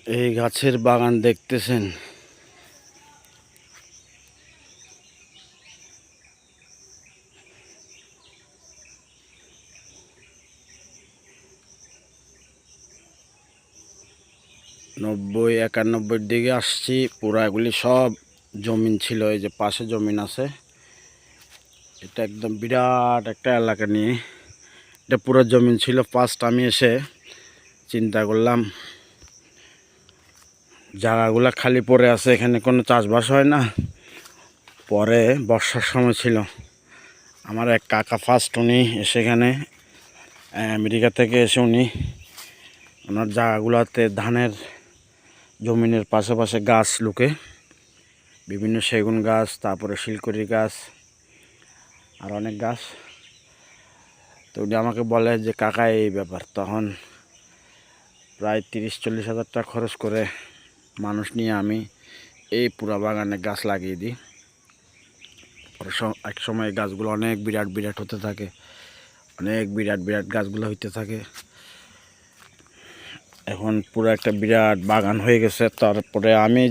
এই গাছের বাগান দেখতেছেন, নব্বই 91 দিকে আসছি। পুরা এগুলি সব জমিন ছিল। এই যে পাশে জমিন আছে, এটা একদম বিরাট একটা এলাকা নিয়ে এটা পুরো জমিন ছিল। ফার্স্ট আমি এসে চিন্তা করলাম জায়গাগুলো খালি পড়ে আছে, এখানে কোনো চাষবাস হয় না। পরে বর্ষার সময় ছিল, আমার এক কাকা ফার্স্ট উনি এসে এখানে আমেরিকা থেকে এসে উনি ওনার জায়গাগুলোতে ধানের জমিনের পাশে গাছ লুকে, বিভিন্ন সেগুন গাছ, তারপরে শিলকুড়ি গাছ আর অনেক গাছ। তো উনি আমাকে বলে যে কাকা এই ব্যাপার। তখন প্রায় 30-40 হাজার টাকা খরচ করে মানুষ নিয়ে আমি এই পুরা বাগানে গাছ লাগিয়ে দিই। এক সময় গাছগুলো অনেক বিরাট বিরাট হতে থাকে, অনেক বিরাট বিরাট গাছগুলো হইতে থাকে। এখন পুরো একটা বিরাট বাগান হয়ে গেছে। তারপরে আমি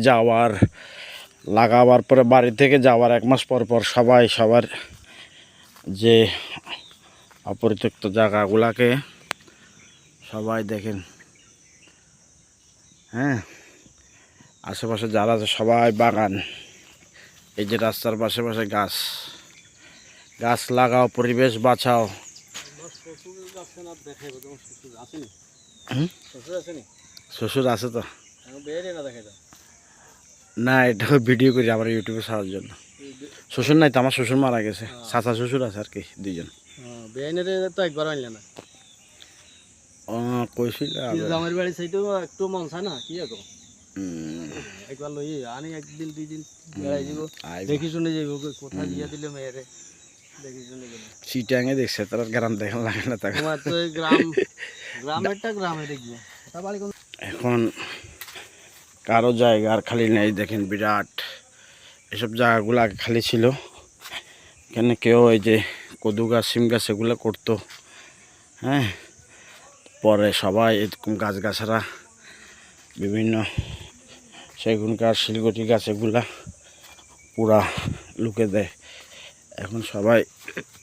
লাগাবার পরে বাড়ি থেকে যাওয়ার 1 মাস পর পর সবাই সবার যে অপরিত্যক্ত জায়গাগুলাকে সবাই দেখেন, হ্যাঁ, আশেপাশে যারা আছে সবাই বাগান। এই যে রাস্তার পাশে গাছ গাছ লাগাও, পরিবেশ বাঁচাও। শ্বশুর আছে তো না, এটা ভিডিও করি আমার ইউটিউবে ছাড়ার জন্য। শ্বশুর নাই তো, আমার শ্বশুর মারা গেছে, চাচা শ্বশুর আছে আর কি, 2জন। তো একবার আনলে না কইছিল আমার বাড়ি চাইতেও একটু মন চায় না, কি এখন একবার লই আনি 1 দিন 2 দিন বেড়াই যাব, দেখি শুনে যাইব কোথায় দিয়া দিলে মেয়েরে দেখি শুনে গেল। চিটাঙে দেখছে তার গ্রাম দেখান লাগে না তাকে, তোমার তো গ্রামেরটা গ্রামে দেখবো। এখন কারো জায়গা আর খালি নেই। দেখেন বিরাট এসব জায়গাগুলো আগে খালি ছিল। এখানে কেউ এই যে কদু গাছ, সিম গাছ এগুলো করতো, হ্যাঁ। পরে সবাই এরকম গাছগাছারা বিভিন্ন সেগুন গাছ, শিলগুটি গাছ এগুলা পুরা লুকে দেয়। এখন সবাই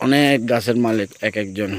অনেক গাছের মালিক, এক একজন।